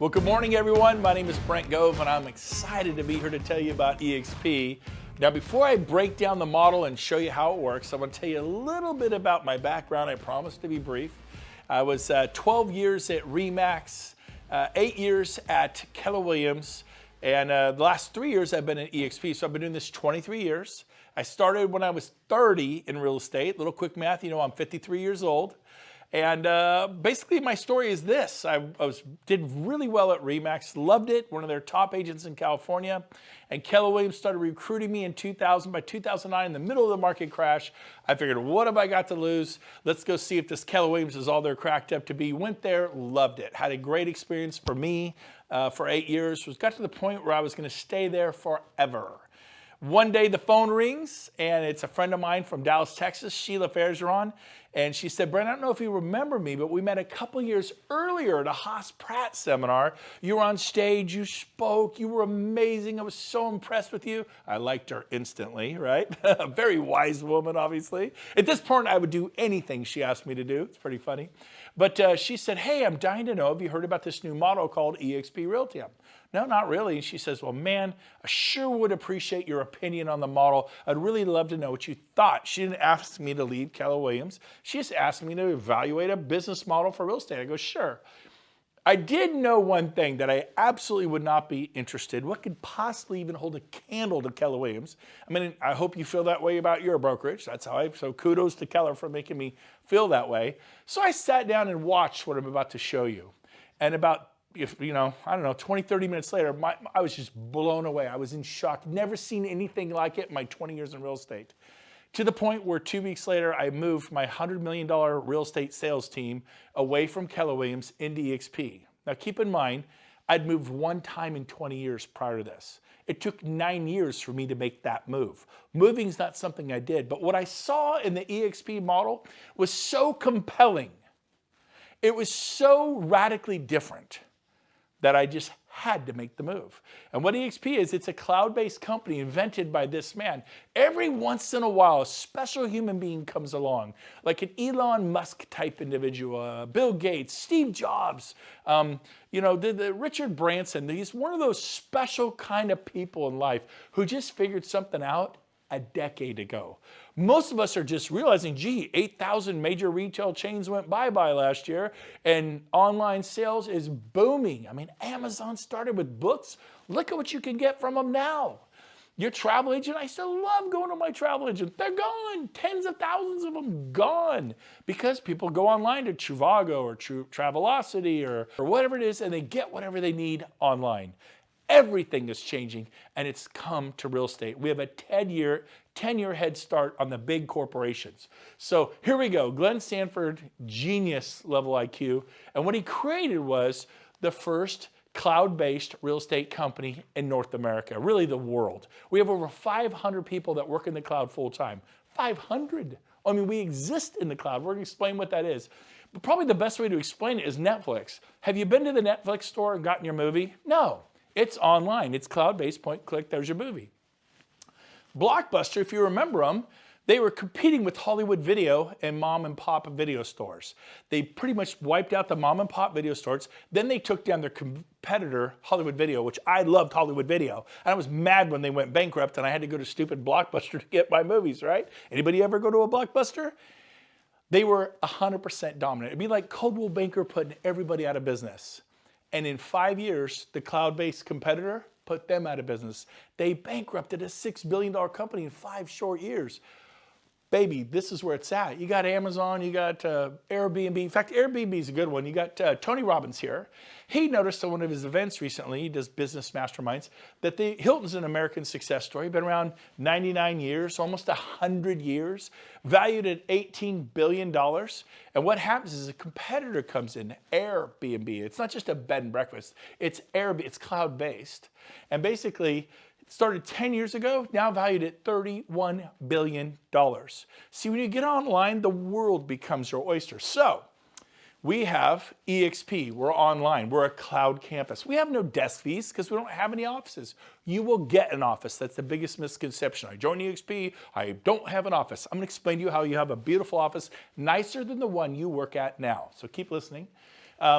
Well, good morning, everyone. My name is Brent Gove, and I'm excited to be here to tell you about eXp. Now, before I break down the model and show you how it works, I want to tell you a little bit about my background. I promise to be brief. I was 12 years at RE/MAX, 8 years at Keller Williams, and the last 3 years I've been at eXp, so I've been doing this 23 years. I started when I was 30 in real estate. Little quick math, I'm 53 years old. And basically my story is this. I did really well at RE/MAX, loved it, one of their top agents in California. And Keller Williams started recruiting me in 2000. By 2009, in the middle of the market crash, I figured, what have I got to lose? Let's go see if this Keller Williams is all they're cracked up to be. Went there, loved it. Had a great experience for me for 8 years. Got to the point where I was going to stay there forever. One day the phone rings, and it's a friend of mine from Dallas, Texas, Sheila Fairgeron, and she said, Brent, I don't know if you remember me, but we met a couple years earlier at a Haas Pratt seminar. You were on stage, you spoke, you were amazing. I was so impressed with you. I liked her instantly, right? A very wise woman, obviously. At this point, I would do anything she asked me to do. It's pretty funny. But she said, hey, I'm dying to know, have you heard about this new model called eXp Realty? No, not really. She says, well, man, I sure would appreciate your opinion on the model. I'd really love to know what you thought. She didn't ask me to leave Keller Williams. She just asked me to evaluate a business model for real estate. I go, sure. I did know one thing, that I absolutely would not be interested. What could possibly even hold a candle to Keller Williams? I mean, I hope you feel that way about your brokerage. That's how so kudos to Keller for making me feel that way. So I sat down and watched what I'm about to show you. And about, I don't know, 20, 30 minutes later, I was just blown away. I was in shock. Never seen anything like it in my 20 years in real estate. To the point where 2 weeks later, I moved my $100 million real estate sales team away from Keller Williams into eXp. Now keep in mind, I'd moved one time in 20 years prior to this. It took 9 years for me to make that move. Moving's not something I did, but what I saw in the eXp model was so compelling. It was so radically different that I just had to make the move. And what eXp is, it's a cloud-based company invented by this man. Every once in a while, a special human being comes along, like an Elon Musk type individual, Bill Gates, Steve Jobs, the Richard Branson. He's one of those special kind of people in life who just figured something out a decade ago. Most of us are just realizing, gee, 8,000 major retail chains went bye-bye last year, and online sales is booming. I mean, Amazon started with books. Look at what you can get from them now. Your travel agent, I still love going to my travel agent. They're gone. Tens of thousands of them gone, because people go online to Trivago or Travelocity or whatever it is, and they get whatever they need online. Everything is changing, and it's come to real estate. We have a 10-year head start on the big corporations. So here we go. Glenn Sanford, genius level IQ. And what he created was the first cloud-based real estate company in North America, really the world. We have over 500 people that work in the cloud full-time. 500. I mean, we exist in the cloud. We're going to explain what that is. But probably the best way to explain it is Netflix. Have you been to the Netflix store and gotten your movie? No. It's online. It's cloud-based, point, click, there's your movie. Blockbuster, if you remember them, they were competing with Hollywood Video and mom and pop video stores. They pretty much wiped out the mom and pop video stores. Then they took down their competitor, Hollywood Video, which I loved Hollywood Video. And I was mad when they went bankrupt and I had to go to stupid Blockbuster to get my movies, right? Anybody ever go to a Blockbuster? They were 100% dominant. It'd be like Coldwell Banker putting everybody out of business. And in 5 years, the cloud-based competitor put them out of business. They bankrupted a $6 billion company in 5 short years. Baby, this is where it's at. You got Amazon, you got Airbnb. In fact, Airbnb is a good one. You got Tony Robbins here. He noticed at one of his events recently, he does business masterminds, that the Hilton's an American success story. Been around 99 years, almost 100 years, valued at $18 billion. And what happens is a competitor comes in, Airbnb. It's not just a bed and breakfast. It's Airbnb. It's cloud-based. And basically, it started 10 years ago, now valued at $31 billion. See, when you get online, the world becomes your oyster. So we have eXp, we're online, we're a cloud campus. We have no desk fees because we don't have any offices. You will get an office. That's the biggest misconception. I joined eXp, I don't have an office. I'm gonna explain to you how you have a beautiful office, nicer than the one you work at now. So keep listening.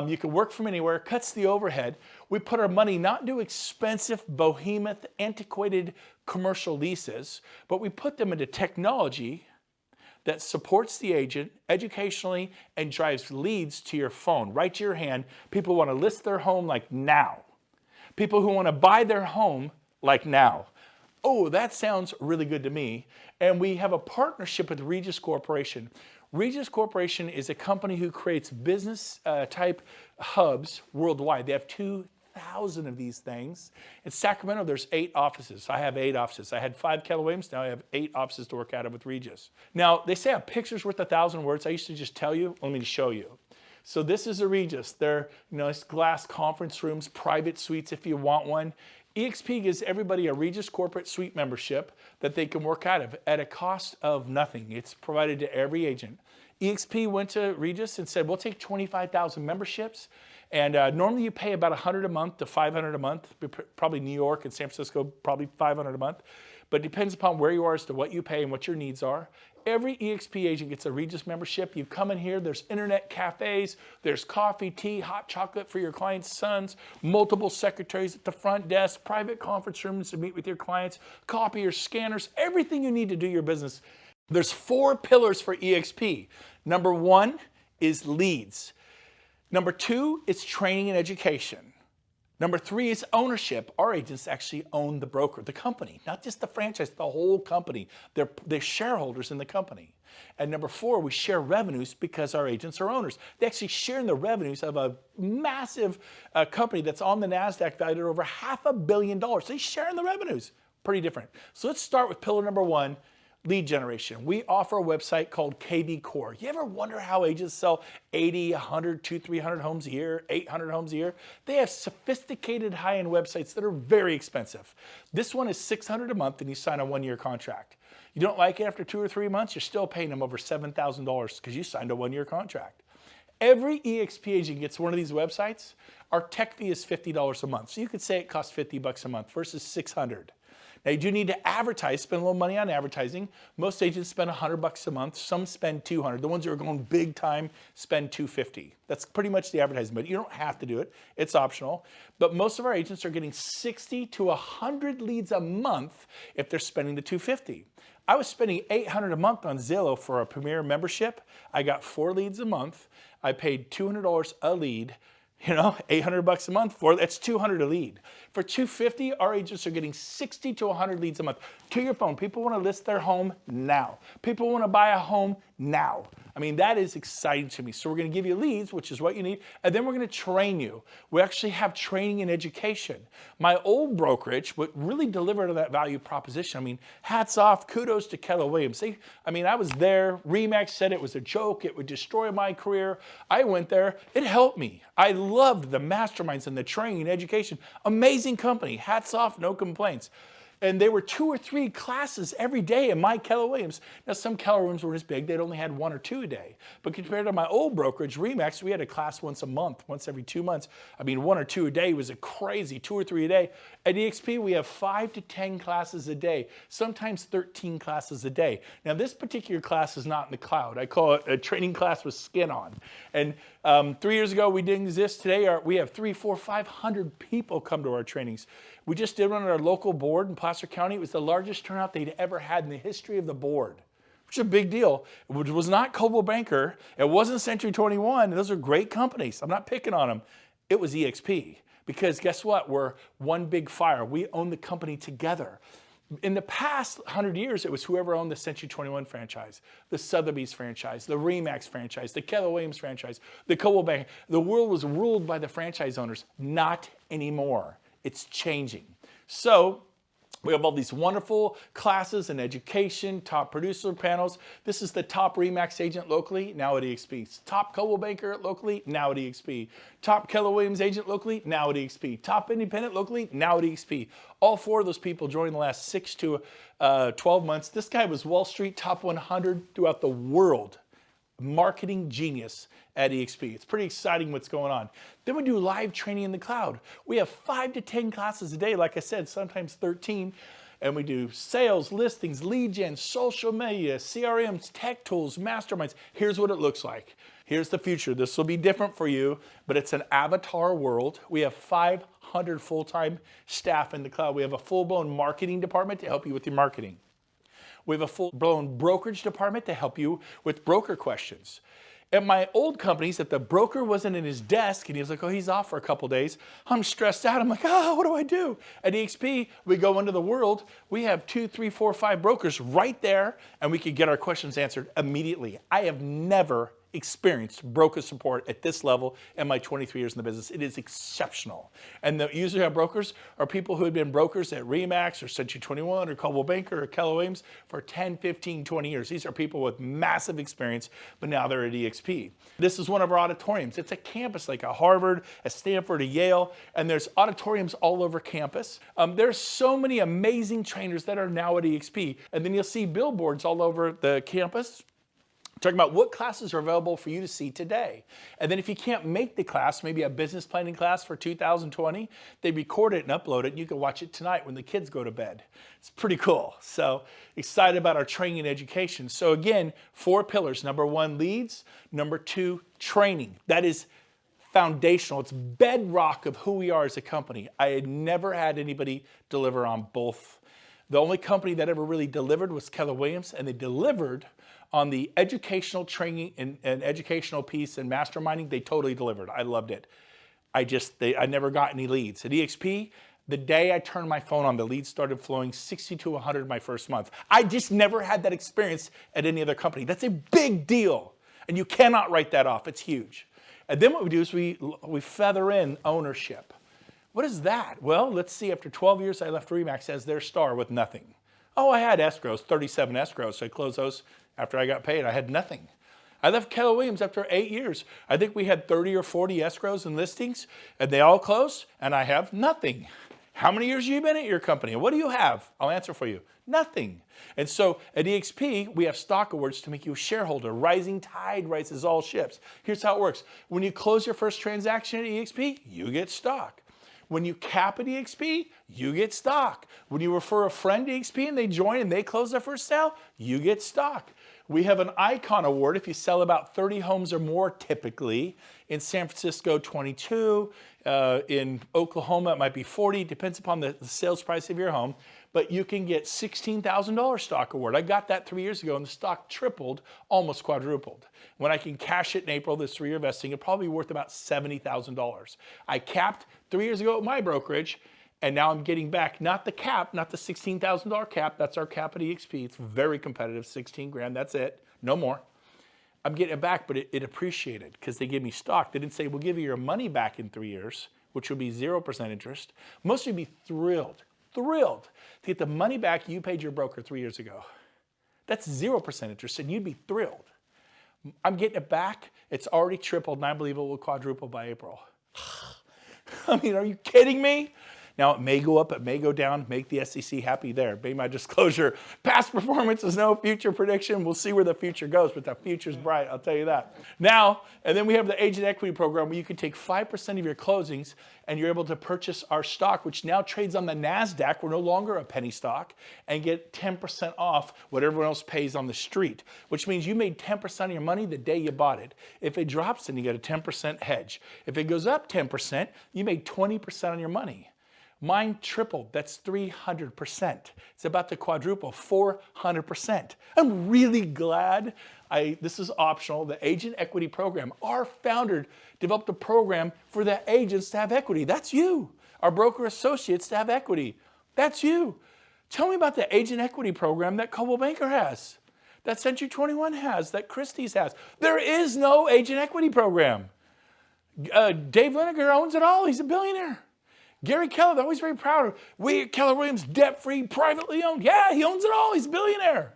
You can work from anywhere, cuts the overhead. We put our money not into expensive, behemoth, antiquated commercial leases, but we put them into technology that supports the agent educationally and drives leads to your phone, right to your hand. People want to list their home like now. People who want to buy their home like now. Oh, that sounds really good to me. And we have a partnership with Regis Corporation. Regis Corporation is a company who creates business type hubs worldwide. They have 2,000 of these things. In Sacramento, there's 8 offices. I have 8 offices. I had 5 Keller Williams. Now I have 8 offices to work out of with Regis. Now, they say a picture's worth 1,000 words. I used to just tell you. Let me show you. So this is a Regis. They're nice glass conference rooms, private suites if you want one. eXp gives everybody a Regis corporate suite membership that they can work out of at a cost of nothing. It's provided to every agent. eXp went to Regis and said, we'll take 25,000 memberships. And normally you pay about $100 a month to $500 a month, probably New York and San Francisco, probably $500 a month. But it depends upon where you are as to what you pay and what your needs are. Every eXp agent gets a Regis membership. You come in here, there's internet cafes, there's coffee, tea, hot chocolate for your clients' sons, multiple secretaries at the front desk, private conference rooms to meet with your clients, copiers, scanners, everything you need to do your business. There's 4 pillars for eXp. Number 1 is leads. Number 2 is training and education. Number 3 is ownership. Our agents actually own the broker, the company, not just the franchise, the whole company. They're shareholders in the company. And number 4, we share revenues because our agents are owners. They actually share in the revenues of a massive company that's on the NASDAQ valued at over $500 million. They share in the revenues. Pretty different. So let's start with pillar number 1. Lead generation. We offer a website called KV Core. You ever wonder how agents sell 80, 100, 200, 300 homes a year, 800 homes a year? They have sophisticated high-end websites that are very expensive. This one is $600 a month and you sign a 1-year contract. You don't like it after 2 or 3 months, you're still paying them over $7,000 because you signed a 1-year contract. Every eXp agent gets one of these websites. Our tech fee is $50 a month. So you could say it costs $50 a month versus $600. Now you do need to advertise, spend a little money on advertising. Most agents spend $100 a month. Some spend $200. The ones that are going big time spend $250. That's pretty much the advertising, but you don't have to do it. It's optional. But most of our agents are getting 60 to 100 leads a month if they're spending the $250. I was spending $800 a month on Zillow for a Premier membership. I got 4 leads a month. I paid $200 a lead. You know, $800 a month that's $200 a lead. For $250, our agents are getting 60 to 100 leads a month to your phone. People want to list their home now. People want to buy a home now. I mean, that is exciting to me. So we're going to give you leads, which is what you need, and then we're going to train you. We actually have training and education. My old brokerage would really deliver to that value proposition. I mean, hats off, kudos to Keller Williams. I was there. RE/MAX said it was a joke. It would destroy my career. I went there. It helped me. I loved the masterminds and the training and education. Amazing company. Hats off, no complaints. And there were 2 or 3 classes every day in my Keller Williams. Now, some Keller Williams were as big, they'd only had 1 or 2 a day. But compared to my old brokerage, RE/MAX, we had a class once a month, once every 2 months. 1 or 2 a day was a crazy, 2 or 3 a day. At eXp, we have 5 to 10 classes a day, sometimes 13 classes a day. Now, this particular class is not in the cloud. I call it a training class with skin on. And 3 years ago, we didn't exist. Today, we have 300, 400, 500 people come to our trainings. We just did one at our local board in Placer County. It was the largest turnout they'd ever had in the history of the board, which is a big deal. It was not Coldwell Banker. It wasn't Century 21. Those are great companies. I'm not picking on them. It was eXp. Because guess what? We're one big fire. We own the company together. In the past 100 years, it was whoever owned the Century 21 franchise, the Sotheby's franchise, the RE/MAX franchise, the Keller Williams franchise, the Coldwell Banker. The world was ruled by the franchise owners. Not anymore. It's changing. So we have all these wonderful classes and education, top producer panels. This is the top RE/MAX agent locally, now at eXp. Top Coldwell Banker locally, now at eXp. Top Keller Williams agent locally, now at eXp. Top independent locally, now at eXp. All 4 of those people joined in the last 6 to 12 months. This guy was Wall Street top 100 throughout the world. Marketing genius at eXp. It's pretty exciting what's going on. Then we do live training in the cloud. We have 5 to 10 classes a day, like I said, sometimes 13. And we do sales, listings, lead gen, social media, CRMs, tech tools, masterminds. Here's what it looks like. Here's the future. This will be different for you, but it's an avatar world. We have 500 full-time staff in the cloud. We have a full-blown marketing department to help you with your marketing. We have a full-blown brokerage department to help you with broker questions. At my old companies, if the broker wasn't in his desk and he was like, oh, he's off for a couple days, I'm stressed out. I'm like, what do I do? At eXp, we go into the world. We have 2, 3, 4, 5 brokers right there, and we can get our questions answered immediately. I have never experienced broker support at this level in my 23 years in the business. It is exceptional. And the usually our brokers are people who have been brokers at Remax or Century 21 or Coldwell Banker or Keller Williams for 10, 15, 20 years. These are people with massive experience, but now they're at eXp. This is one of our auditoriums. It's a campus like a Harvard, a Stanford, a Yale, and there's auditoriums all over campus. There's so many amazing trainers that are now at eXp. And then you'll see billboards all over the campus talking about what classes are available for you to see today. And then if you can't make the class, maybe a business planning class for 2020, they record it and upload it, and you can watch it tonight when the kids go to bed. It's pretty cool. So excited about our training and education. So again, 4 pillars. Number 1, leads. Number 2, training. That is foundational. It's bedrock of who we are as a company. I had never had anybody deliver on both. The only company that ever really delivered was Keller Williams, and they delivered on the educational training and educational piece and masterminding. They totally delivered. I loved it. I never got any leads. At eXp, the day I turned my phone on, the leads started flowing 60 to 100 my first month. I just never had that experience at any other company. That's a big deal, and you cannot write that off. It's huge. And then what we do is we feather in ownership. What is that? Well, let's see. After 12 years, I left Remax as their star with nothing. Oh, I had escrows, 37 escrows, so I closed those after I got paid. I had nothing. I left Keller Williams after 8 years. I think we had 30 or 40 escrows and listings, and they all closed, and I have nothing. How many years have you been at your company? What do you have? I'll answer for you. Nothing. And so at eXp, we have stock awards to make you a shareholder. Rising tide rises all ships. Here's how it works. When you close your first transaction at eXp, you get stock. When you cap at eXp, you get stock. When you refer a friend to eXp and they join and they close their first sale, you get stock. We have an Icon Award if you sell about 30 homes or more typically. In San Francisco, 22. In Oklahoma, it might be 40. Depends upon the sales price of your home. But you can get $16,000 stock award. I got that 3 years ago, and the stock tripled, almost quadrupled. When I can cash it in April, this 3-year vesting, it'll probably be worth about $70,000. I capped 3 years ago at my brokerage, and now I'm getting back, not the cap, not the $16,000 cap. That's our cap at eXp. It's very competitive, 16 grand. That's it, no more. I'm getting it back, but it appreciated because they gave me stock. They didn't say, we'll give you your money back in 3 years, which would be 0% interest. Most of you would be thrilled to get the money back you paid your broker 3 years ago. That's 0% interest, and you'd be thrilled. I'm getting it back. It's already tripled, and I believe it will quadruple by April. I mean, are you kidding me? Now, it may go up, it may go down, make the SEC happy there. Be my disclosure. Past performance is no future prediction. We'll see where the future goes, but the future's bright, I'll tell you that. Now, and then we have the Agent Equity Program where you can take 5% of your closings and you're able to purchase our stock, which now trades on the NASDAQ. We're no longer a penny stock, and get 10% off what everyone else pays on the street, which means you made 10% of your money the day you bought it. If it drops, then you get a 10% hedge. If it goes up 10%, you made 20% on your money. Mine tripled. That's 300%. It's about to quadruple, 400%. I'm really glad this is optional. The Agent Equity Program. Our founder developed a program for the agents to have equity. That's you. Our broker associates to have equity. That's you. Tell me about the Agent Equity Program that Coldwell Banker has, that Century 21 has, that Christie's has. There is no Agent Equity Program. Dave Lineker owns it all. He's a billionaire. Gary Keller, they're always very proud of. We at Keller Williams, debt-free, privately owned. Yeah, he owns it all. He's a billionaire.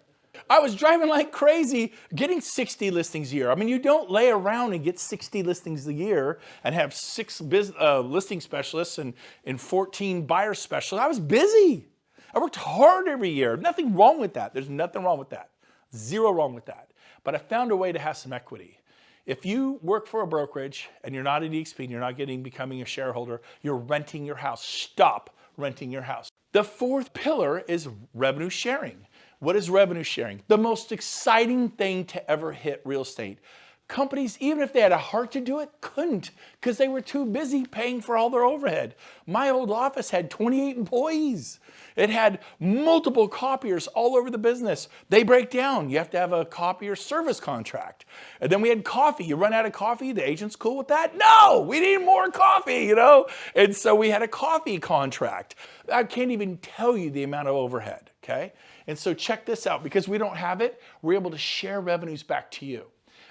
I was driving like crazy, getting 60 listings a year. I mean, you don't lay around and get 60 listings a year and have 6 listing specialists and 14 buyer specialists. I was busy. I worked hard every year. Nothing wrong with that. There's nothing wrong with that. Zero wrong with that. But I found a way to have some equity. If you work for a brokerage and you're not at eXp and you're not becoming a shareholder, you're renting your house. Stop renting your house. The fourth pillar is revenue sharing. What is revenue sharing? The most exciting thing to ever hit real estate. Companies, even if they had a heart to do it, couldn't because they were too busy paying for all their overhead. My old office had 28 employees. It had multiple copiers all over the business. They break down. You have to have a copier service contract. And then we had coffee. You run out of coffee, the agent's cool with that? No, we need more coffee, you know? And so we had a coffee contract. I can't even tell you the amount of overhead, okay? And so check this out. Because we don't have it, we're able to share revenues back to you.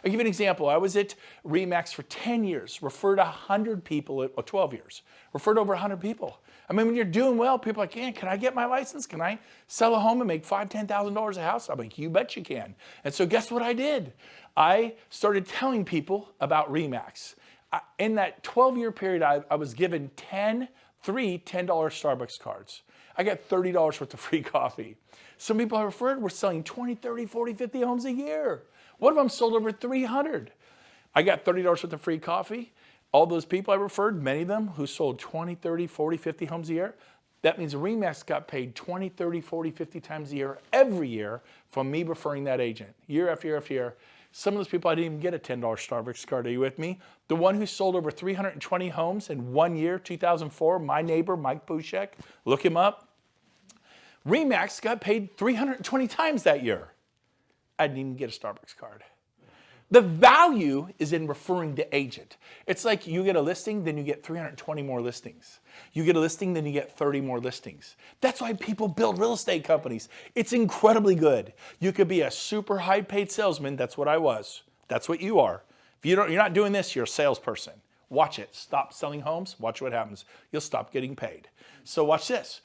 I'll give you an example. I was at RE/MAX for 10 years, referred 100 people, or 12 years, referred over 100 people. I mean, when you're doing well, people are like, yeah, can I get my license? Can I sell a home and make $5,000, $10,000 a house? I'm like, you bet you can. And so guess what I did? I started telling people about RE/MAX. In that 12-year period, I was given three $10 Starbucks cards. I got $30 worth of free coffee. Some people I referred were selling 20, 30, 40, 50 homes a year. One of them sold over 300. I got $30 worth of free coffee. All those people I referred, many of them who sold 20, 30, 40, 50 homes a year, that means RE/MAX got paid 20, 30, 40, 50 times a year, every year, from me referring that agent, year after year after year. Some of those people, I didn't even get a $10 Starbucks card. Are you with me? The one who sold over 320 homes in 1 year, 2004, my neighbor, Mike Pushek, look him up. RE/MAX got paid 320 times that year. I didn't even get a Starbucks card. The value is in referring the agent. It's like you get a listing, then you get 320 more listings. You get a listing, then you get 30 more listings. That's why people build real estate companies. It's incredibly good. You could be a super high paid salesman. That's what I was. That's what you are. If you're not doing this, you're a salesperson. Watch it. Stop selling homes. Watch what happens. You'll stop getting paid. So watch this.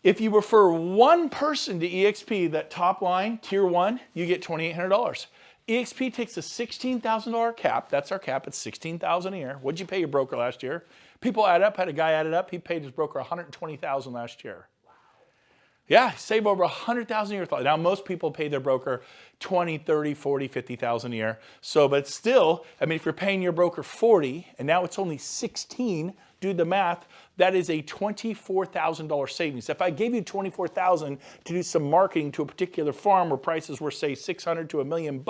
If you refer one person to eXp, that top line, tier 1, you get $2,800. eXp takes a $16,000 cap. That's our cap. It's $16,000 a year. What'd you pay your broker last year? People add up. Had a guy added up. He paid his broker $120,000 last year. Yeah, save over $100,000 a year. Now, most people pay their broker $20,000, $30,000, $40,000, $50,000 a year. So, but still, I mean, if you're paying your broker $40,000 and now it's only $16,000, do the math, that is a $24,000 savings. If I gave you $24,000 to do some marketing to a particular farm where prices were, say, $600 to $1 million,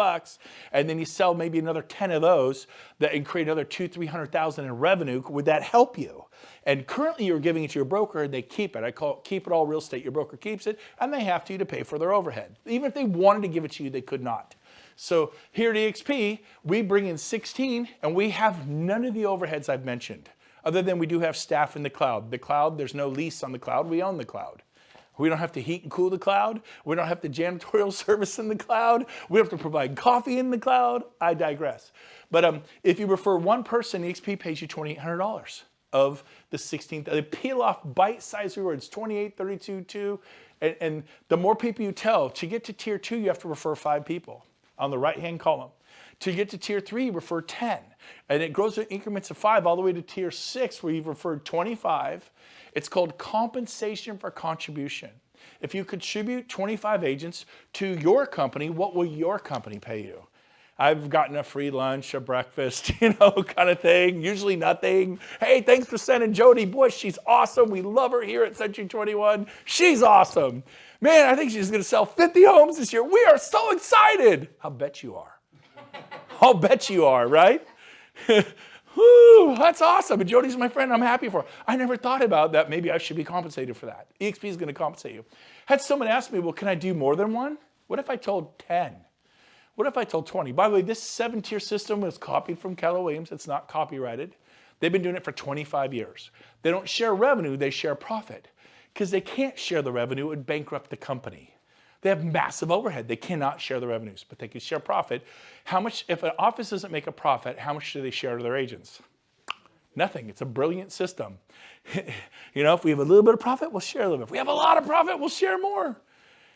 and then you sell maybe another 10 of those and create another $200,000, $300,000 in revenue, would that help you? And currently you're giving it to your broker and they keep it. I call it keep it all real estate. Your broker keeps it and they have to pay for their overhead. Even if they wanted to give it to you, they could not. So here at eXp, we bring in 16 and we have none of the overheads I've mentioned. Other than we do have staff in the cloud. The cloud, there's no lease on the cloud. We own the cloud. We don't have to heat and cool the cloud. We don't have to janitorial service in the cloud. We don't have to provide coffee in the cloud. I digress. But if you refer one person, eXp pays you $2,800 of the 16th. They peel off bite-sized rewards, 28, 32, 2. And the more people you tell, to get to tier 2, you have to refer 5 people on the right-hand column. To get to tier 3, you refer 10. And it grows in increments of 5 all the way to tier 6 where you've referred 25. It's called compensation for contribution. If you contribute 25 agents to your company, what will your company pay you? I've gotten a free lunch, a breakfast, kind of thing. Usually nothing. Hey, thanks for sending Jody Bush. She's awesome. We love her here at Century 21. She's awesome. Man, I think she's going to sell 50 homes this year. We are so excited. I'll bet you are. I'll bet you are, right? Whew, that's awesome. And Jody's my friend. I'm happy for her. I never thought about that. Maybe I should be compensated for that. eXp is going to compensate you. Had someone ask me, well, can I do more than one? What if I told 10? What if I told 20? By the way, this 7-tier system was copied from Keller Williams. It's not copyrighted. They've been doing it for 25 years. They don't share revenue. They share profit. Because they can't share the revenue. It would bankrupt the company. They have massive overhead. They cannot share the revenues, but they can share profit. How much, if an office doesn't make a profit, how much do they share to their agents? Nothing. It's a brilliant system. If we have a little bit of profit, we'll share a little bit. If we have a lot of profit, we'll share more.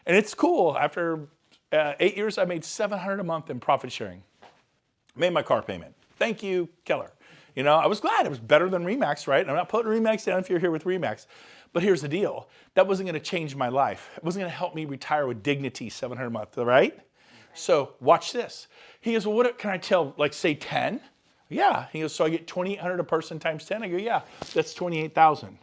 And it's cool. After 8 years, I made $700 a month in profit sharing. Made my car payment. Thank you, Keller. I was glad. It was better than RE/MAX, right? I'm not putting RE/MAX down if you're here with RE/MAX. But here's the deal. That wasn't going to change my life. It wasn't going to help me retire with dignity, $700 a month, right? So watch this. He goes, well, what can I tell, like say 10? Yeah. He goes, so I get $2,800 a person times 10? I go, yeah, that's $28,000.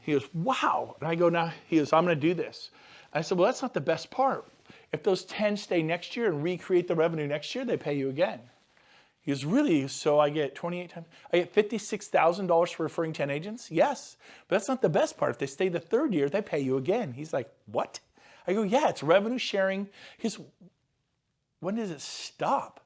He goes, wow. And I go, now, he goes, I'm going to do this. I said, well, that's not the best part. If those 10 stay next year and recreate the revenue next year, they pay you again. He goes, really? So I get 28 times, I get $56,000 for referring 10 agents? Yes, but that's not the best part. If they stay the third year, they pay you again. He's like, what? I go, yeah, it's revenue sharing. He goes, when does it stop?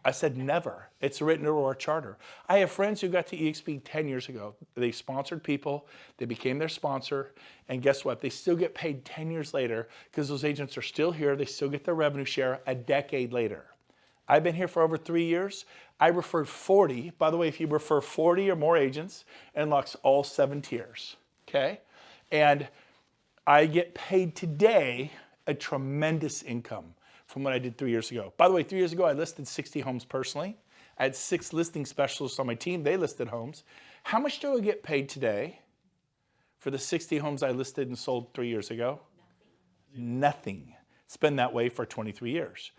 I said, never. It's written into our charter. I have friends who got to eXp 10 years ago. They sponsored people. They became their sponsor. And guess what? They still get paid 10 years later because those agents are still here. They still get their revenue share a decade later. I've been here for over 3 years. I referred 40. By the way, if you refer 40 or more agents, it unlocks all 7 tiers, okay? And I get paid today a tremendous income from what I did 3 years ago. By the way, 3 years ago, I listed 60 homes personally. I had 6 listing specialists on my team. They listed homes. How much do I get paid today for the 60 homes I listed and sold 3 years ago? Nothing. It's been that way for 23 years.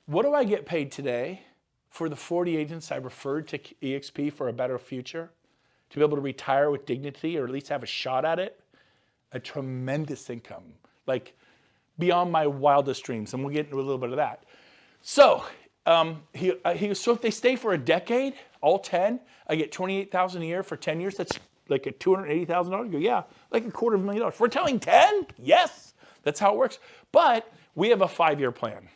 What do I get paid today for the 40 agents I referred to eXp for a better future? To be able to retire with dignity or at least have a shot at it? A tremendous income. Like, beyond my wildest dreams, and we'll get into a little bit of that. So, so if they stay for a decade, all 10, I get $28,000 a year for 10 years. That's like a $280,000. You go, yeah, like $250,000. We're telling 10? Yes, that's how it works. But we have a 5-year plan.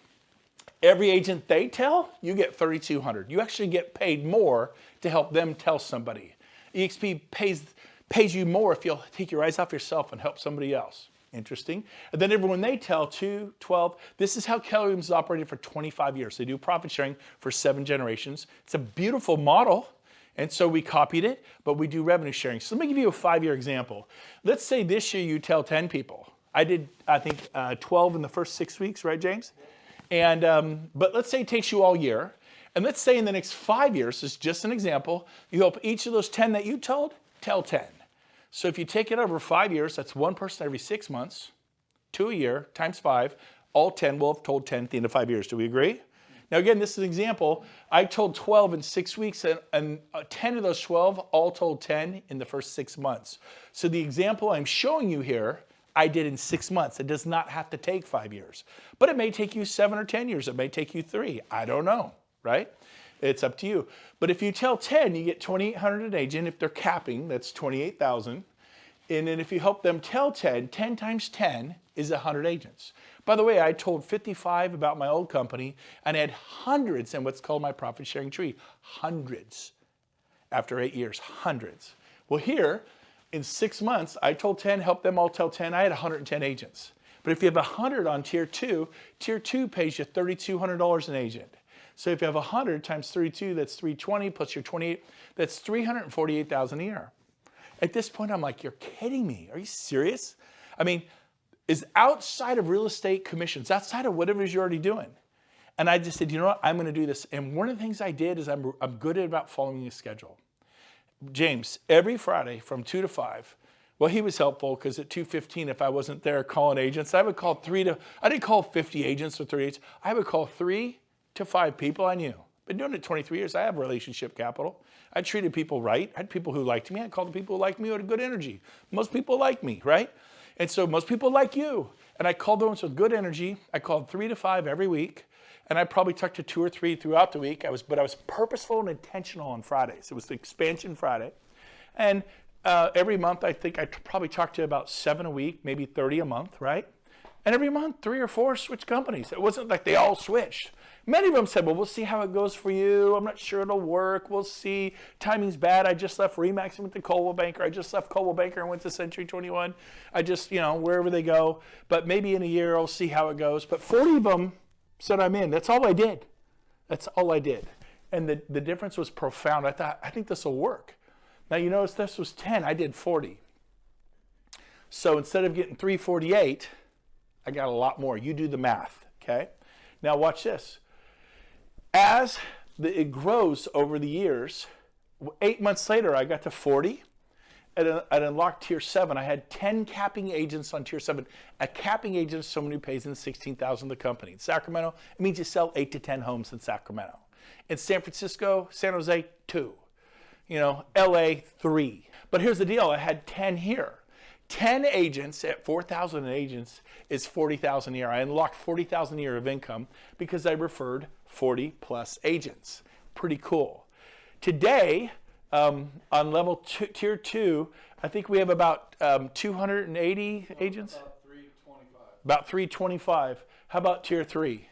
Every agent they tell, you get $3,200. You actually get paid more to help them tell somebody. eXp pays you more if you'll take your eyes off yourself and help somebody else. Interesting. And then everyone they tell, 2, 12, this is how Keller Williams has operated for 25 years. They do profit sharing for 7 generations. It's a beautiful model. And so we copied it, but we do revenue sharing. So let me give you a 5-year example. Let's say this year you tell 10 people. I did, I think, 12 in the first 6 weeks, right, James? And, but let's say it takes you all year. And let's say in the next 5 years, this is just an example, you help each of those 10 that you told, tell 10. So if you take it over 5 years, that's 1 person every 6 months, 2 a year, times 5, all 10 will have told 10 at the end of 5 years. Do we agree? Now again, this is an example. I told 12 in 6 weeks, and 10 of those 12 all told 10 in the first 6 months. So the example I'm showing you here, I did in 6 months. It does not have to take 5 years. But it may take you 7 or 10 years. It may take you 3. I don't know, right? It's up to you. But if you tell 10, you get $2,800 an agent. If they're capping, that's $28,000. And then if you help them tell 10, 10 times 10 is 100 agents. By the way, I told 55 about my old company and had hundreds in what's called my profit sharing tree. Hundreds. After 8 years, hundreds. Well, here, in 6 months, I told 10, helped them all tell 10. I had 110 agents. But if you have 100 on tier 2 pays you $3,200 an agent. So if you have 100 times 32, that's 320 plus your 28, that's $348,000 a year. At this point, I'm like, you're kidding me. Are you serious? I mean, is outside of real estate commissions, outside of whatever it is you're already doing. And I just said, you know what, I'm going to do this. And one of the things I did is I'm good at about following a schedule. James, every Friday from 2 to 5, well, he was helpful because at 2:15, if I wasn't there calling agents, I would call I didn't call 50 agents or 30 agents. I would call 3 to 5 people I knew. Been doing it 23 years. I have relationship capital. I treated people right. I had people who liked me. I called the people who liked me who had good energy. Most people like me, right? And so most people like you. And I called those with good energy. I called 3 to 5 every week. And I probably talked to 2 or 3 throughout the week. But I was purposeful and intentional on Fridays. It was the expansion Friday. And every month, I think I probably talked to about 7 a week, maybe 30 a month, right? And every month, 3 or 4 switched companies. It wasn't like they all switched. Many of them said, well, we'll see how it goes for you. I'm not sure it'll work. We'll see. Timing's bad. I just left Remax and went to Coldwell Banker. I just left Coldwell Banker and went to Century 21. I just, wherever they go. But maybe in a year, I'll see how it goes. But 40 of them said I'm in. That's all I did. That's all I did. And the difference was profound. I thought, I think this will work. Now, you notice this was 10. I did 40. So instead of getting 348, I got a lot more. You do the math, okay? Now watch this. As it grows over the years, 8 months later, I got to 40. I'd unlocked tier 7. I had 10 capping agents on tier 7. A capping agent is someone who pays in $16,000 the company. In Sacramento, it means you sell 8 to 10 homes in Sacramento. In San Francisco, San Jose, 2. LA 3. But here's the deal, I had 10 here. 10 agents at 4,000 agents is 40,000 a year. I unlocked 40,000 a year of income because I referred 40 plus agents. Pretty cool. Today, on level tier 2, I think we have about 280 agents? About 325. About 325. How about tier 3?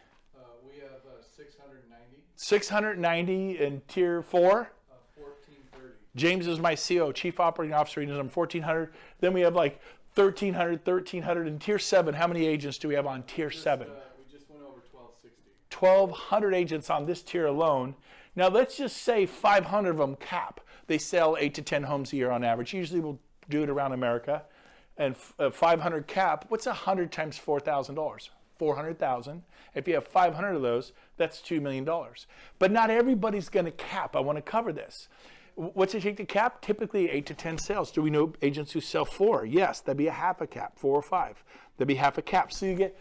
We have 690. 690 in tier 4? 1430. James is my CO, Chief Operating Officer. He knows I'm 1,400. Then we have like 1,300 in tier 7. How many agents do we have on tier 7? We just went over 1260. 1,200 agents on this tier alone. Now let's just say 500 of them cap. They sell 8 to 10 homes a year on average. Usually we'll do it around America. And 500 cap, what's 100 times $4,000? 400,000. If you have 500 of those, that's $2 million. But not everybody's going to cap. I want to cover this. What's it take to cap? Typically 8 to 10 sales. Do we know agents who sell 4? Yes, that'd be a half a cap, 4 or 5. That'd be half a cap. So you get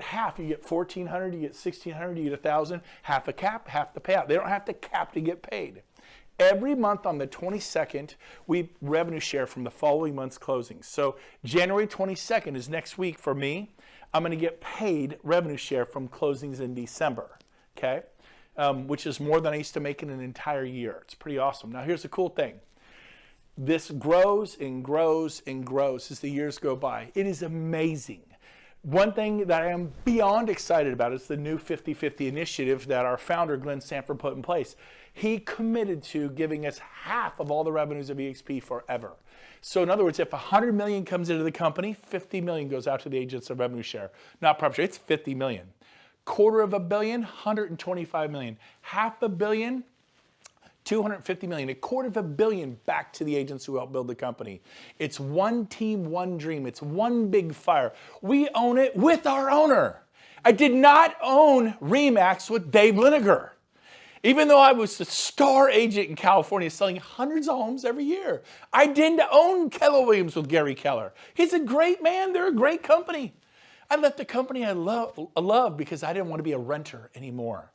half. You get 1,400, you get 1,600, you get 1,000. Half a cap, half the payout. They don't have to cap to get paid. Every month on the 22nd, we revenue share from the following month's closings. So January 22nd is next week for me. I'm going to get paid revenue share from closings in December, okay? Which is more than I used to make in an entire year. It's pretty awesome. Now here's the cool thing. This grows and grows and grows as the years go by. It is amazing. One thing that I am beyond excited about is the new 50-50 initiative that our founder, Glenn Sanford, put in place. He committed to giving us half of all the revenues of eXp forever. So in other words, if 100 million comes into the company, 50 million goes out to the agents of revenue share. Not profit share, it's 50 million. $250 million, 125 million. $500 million, 250 million. $250 million back to the agents who helped build the company. It's one team, one dream. It's one big fire. We own it with our owner. I did not own RE/MAX with Dave Liniger. Even though I was a star agent in California selling hundreds of homes every year. I didn't own Keller Williams with Gary Keller. He's a great man. They're a great company. I left the company I love because I didn't want to be a renter anymore.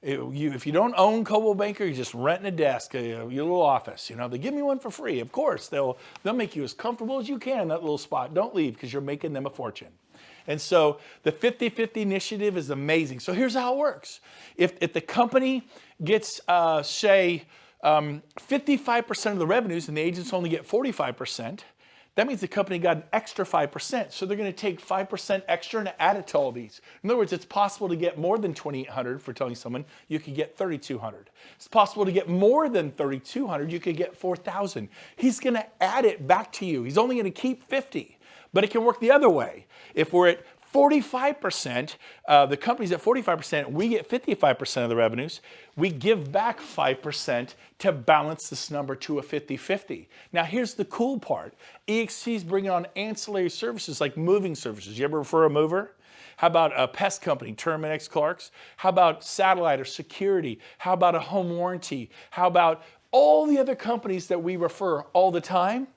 If you don't own Coldwell Banker, you're just renting a desk, your little office. They give me one for free. Of course, they'll make you as comfortable as you can in that little spot. Don't leave because you're making them a fortune. And so the 50-50 initiative is amazing. So here's how it works. If the company gets, say, 55% of the revenues and the agents only get 45%, that means the company got an extra 5%. So they're going to take 5% extra and add it to all these. In other words, it's possible to get more than 2,800 for telling someone you could get 3,200. It's possible to get more than 3,200. You could get 4,000. He's going to add it back to you. He's only going to keep 50. But it can work the other way. If we're at 45%, the company's at 45%, we get 55% of the revenues, we give back 5% to balance this number to a 50-50. Now here's the cool part. eXp is bringing on ancillary services like moving services. You ever refer a mover? How about a pest company, Terminix Clark's? How about satellite or security? How about a home warranty? How about all the other companies that we refer all the time?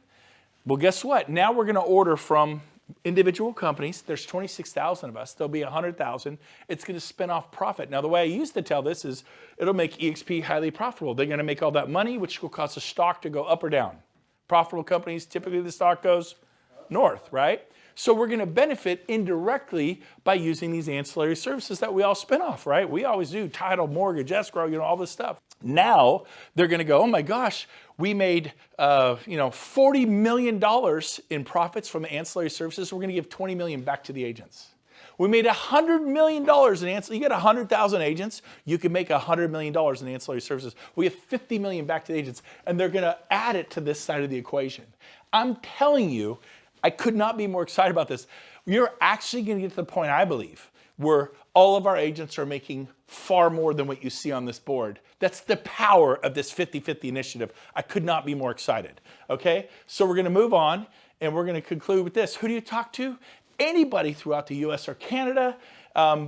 Well, guess what? Now we're going to order from individual companies. There's 26,000 of us. There'll be 100,000. It's going to spin off profit. Now, the way I used to tell this is it'll make eXp highly profitable. They're going to make all that money, which will cause the stock to go up or down. Profitable companies, typically the stock goes north, right? So we're going to benefit indirectly by using these ancillary services that we all spin off, right? We always do title, mortgage, escrow, all this stuff. Now they're going to go, oh my gosh, we made $40 million in profits from the ancillary services. We're going to give $20 million back to the agents. We made $100 million in ancillary. You get 100,000 agents, you can make $100 million in ancillary services. We have $50 million back to the agents, and they're going to add it to this side of the equation. I'm telling you, I could not be more excited about this. You're actually going to get to the point, I believe, where all of our agents are making far more than what you see on this board. That's the power of this 50-50 initiative. I could not be more excited. Okay, so we're going to move on, and we're going to conclude with this. Who do you talk to? Anybody throughout the US or Canada.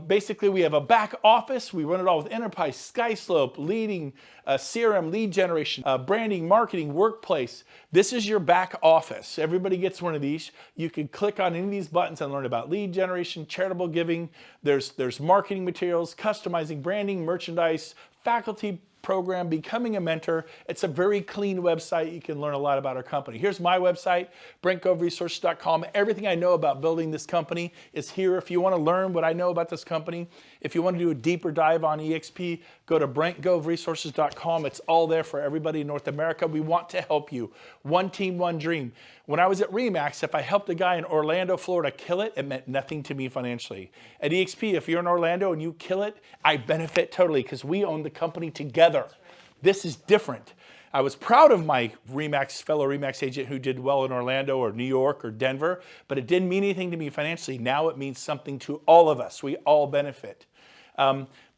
Basically, we have a back office. We run it all with Enterprise, SkySlope, leading CRM, lead generation, branding, marketing, workplace. This is your back office. Everybody gets one of these. You can click on any of these buttons and learn about lead generation, charitable giving. There's marketing materials, customizing, branding, merchandise, faculty program, becoming a mentor. It's a very clean website. You can learn a lot about our company. Here's my website, BrentGoveResources.com. Everything I know about building this company is here. If you want to learn what I know about this company, if you want to do a deeper dive on eXp, go to BrentGoveResources.com. It's all there for everybody in North America. We want to help you. One team, one dream. When I was at RE/MAX, if I helped a guy in Orlando, Florida kill it, it meant nothing to me financially. At eXp, if you're in Orlando and you kill it, I benefit totally because we own the company together. This is different. I was proud of my fellow RE/MAX agent who did well in Orlando or New York or Denver, but it didn't mean anything to me financially. Now it means something to all of us. We all benefit.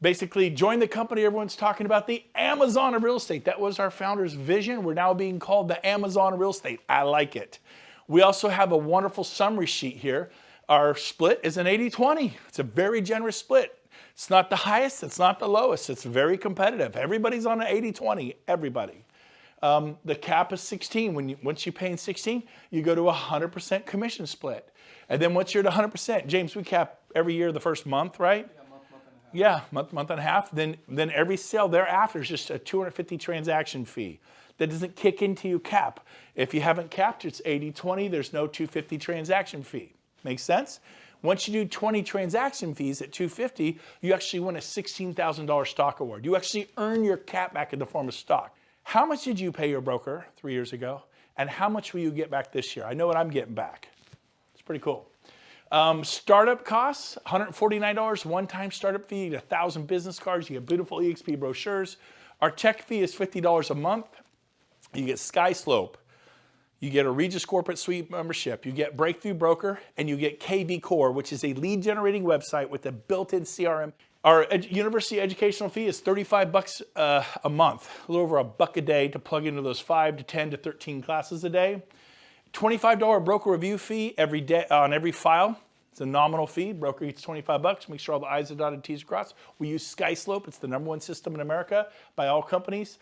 Basically, join the company everyone's talking about, the Amazon of real estate. That was our founder's vision. We're now being called the Amazon of real estate. I like it. We also have a wonderful summary sheet here. Our split is an 80-20. It's a very generous split. It's not the highest, it's not the lowest. It's very competitive. Everybody's on an 80-20, everybody. The cap is 16. Once you pay in 16, you go to 100% commission split. And then once you're at 100%, James, we cap every year the first month, right? Yeah, month and a half. Then every sale thereafter is just a 250 transaction fee. That doesn't kick into your cap. If you haven't capped, it's 80-20. There's no 250 transaction fee. Make sense? Once you do 20 transaction fees at 250, you actually win a $16,000 stock award. You actually earn your cap back in the form of stock. How much did you pay your broker 3 years ago? And how much will you get back this year? I know what I'm getting back. It's pretty cool. Startup costs, $149, one-time startup fee, you get 1,000 business cards, you get beautiful eXp brochures. Our tech fee is $50 a month. You get SkySlope. You get a Regis Corporate Suite membership. You get Breakthrough Broker, and you get KV Core, which is a lead-generating website with a built-in CRM. Our university educational fee is $35 a month, a little over $1 a day to plug into those 5 to 10 to 13 classes a day. $25 broker review fee every day on every file. It's a nominal fee. Broker eats $25. Make sure all the I's are dotted, T's are crossed. We use SkySlope. It's the #1 system in America by all companies.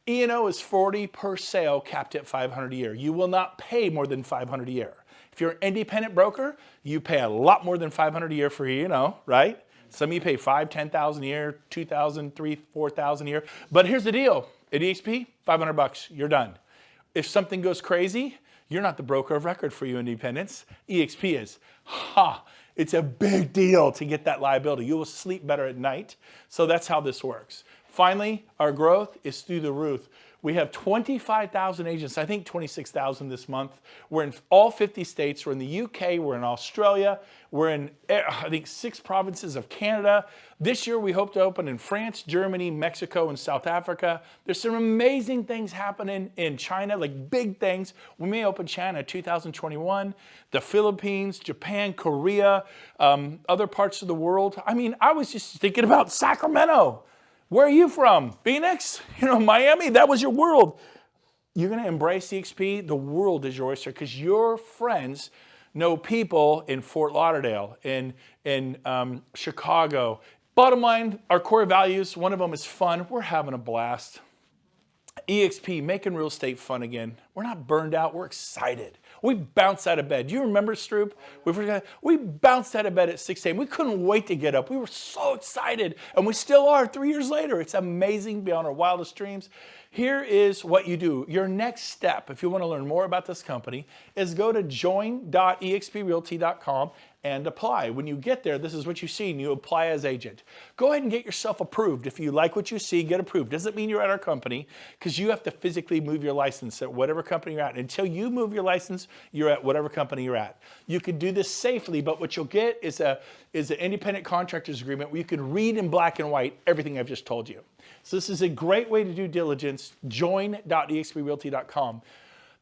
E&O is $40 per sale, capped at $500 a year. You will not pay more than $500 a year. If you're an independent broker, you pay a lot more than $500 a year for E&O, right? Some of you pay $5,000, $10,000 a year, $2,000, $3,000, $4,000 a year. But here's the deal. At eXp, $500, you're done. If something goes crazy, you're not the broker of record for you independents. eXp is. It's a big deal to get that liability. You will sleep better at night. So that's how this works. Finally, our growth is through the roof. We have 25,000 agents, I think 26,000 this month. We're in all 50 states. We're in the UK, we're in Australia, we're in, I think, 6 provinces of Canada. This year we hope to open in France, Germany, Mexico, and South Africa. There's some amazing things happening in China, like big things. We may open China 2021, the Philippines, Japan, Korea, other parts of the world. I mean, I was just thinking about Sacramento. Where are you from? Phoenix? Miami? That was your world. You're going to embrace eXp. The world is your oyster because your friends know people in Fort Lauderdale, in Chicago. Bottom line, our core values, one of them is fun. We're having a blast. eXp, making real estate fun again. We're not burned out. We're excited. We bounced out of bed. Do you remember, Stroop? We bounced out of bed at 6 a.m. We couldn't wait to get up. We were so excited, and we still are 3 years later. It's amazing beyond our wildest dreams. Here is what you do. Your next step, if you want to learn more about this company, is go to join.exprealty.com and apply. When you get there, this is what you see, and you apply as agent. Go ahead and get yourself approved. If you like what you see, get approved. Doesn't mean you're at our company, because you have to physically move your license at whatever company you're at. Until you move your license, you're at whatever company you're at. You can do this safely, but what you'll get is an independent contractor's agreement where you can read in black and white everything I've just told you. So this is a great way to do diligence. Join.exprealty.com.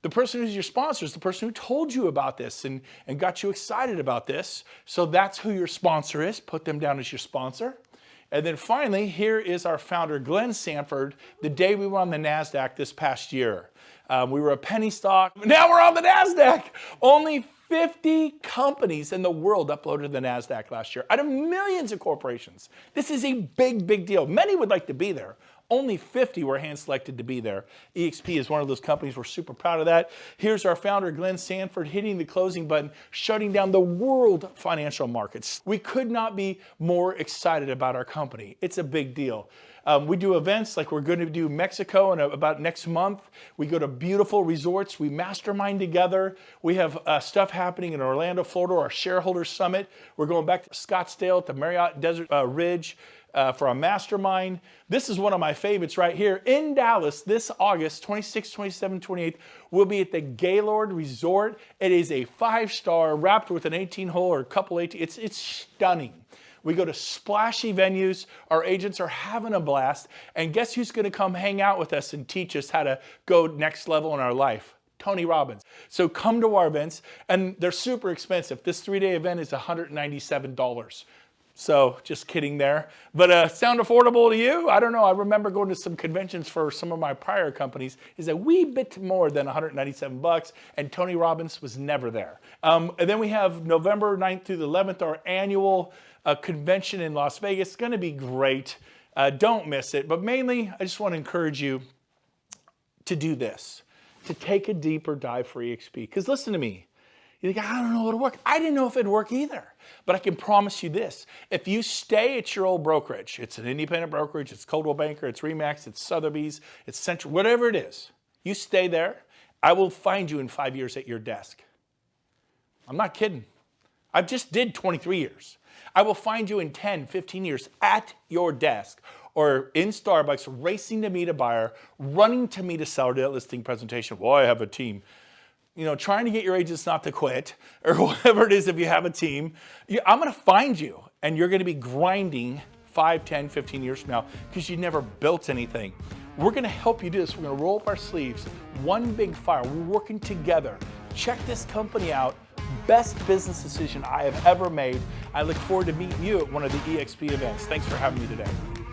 The person who's your sponsor is the person who told you about this and got you excited about this. So that's who your sponsor is. Put them down as your sponsor. And then finally, here is our founder, Glenn Sanford, the day we were on the NASDAQ this past year. We were a penny stock. Now we're on the NASDAQ. Only 50 companies in the world uploaded to the NASDAQ last year out of millions of corporations. This is a big, big deal. Many would like to be there. Only 50 were hand selected to be there. eXp is one of those companies. We're super proud of that. Here's our founder, Glenn Sanford, hitting the closing button, shutting down the world financial markets. We could not be more excited about our company. It's a big deal. We do events like we're going to do Mexico in about next month. We go to beautiful resorts. We mastermind together. We have stuff happening in Orlando, Florida, our shareholder summit. We're going back to Scottsdale at the Marriott Desert Ridge for a mastermind. This is one of my favorites right here. In Dallas this August 26, 27, 28, we'll be at the Gaylord Resort. It is a 5-star wrapped with an 18-hole or a couple 18. It's stunning. We go to splashy venues. Our agents are having a blast. And guess who's going to come hang out with us and teach us how to go next level in our life? Tony Robbins. So come to our events, and they're super expensive. This 3-day event is $197. So just kidding there. But sound affordable to you? I don't know. I remember going to some conventions for some of my prior companies. Is a wee bit more than $197, and Tony Robbins was never there. And then we have November 9th through the 11th, our annual convention in Las Vegas. It's going to be great. Don't miss it. But mainly, I just want to encourage you to do this, to take a deeper dive for eXp. Because listen to me. You think, I don't know it'll work. I didn't know if it'd work either. But I can promise you this. If you stay at your old brokerage, it's an independent brokerage, it's Coldwell Banker, it's Remax, it's Sotheby's, it's Central, whatever it is, you stay there, I will find you in 5 years at your desk. I'm not kidding. I just did 23 years. I will find you in 10, 15 years at your desk or in Starbucks, racing to meet a buyer, running to meet a seller to that listing presentation. Well, I have a team. You know, trying to get your agents not to quit or whatever it is if you have a team. I'm going to find you, and you're going to be grinding 5, 10, 15 years from now because you never built anything. We're going to help you do this. We're going to roll up our sleeves. One big fire. We're working together. Check this company out. Best business decision I have ever made. I look forward to meeting you at one of the eXp events. Thanks for having me today.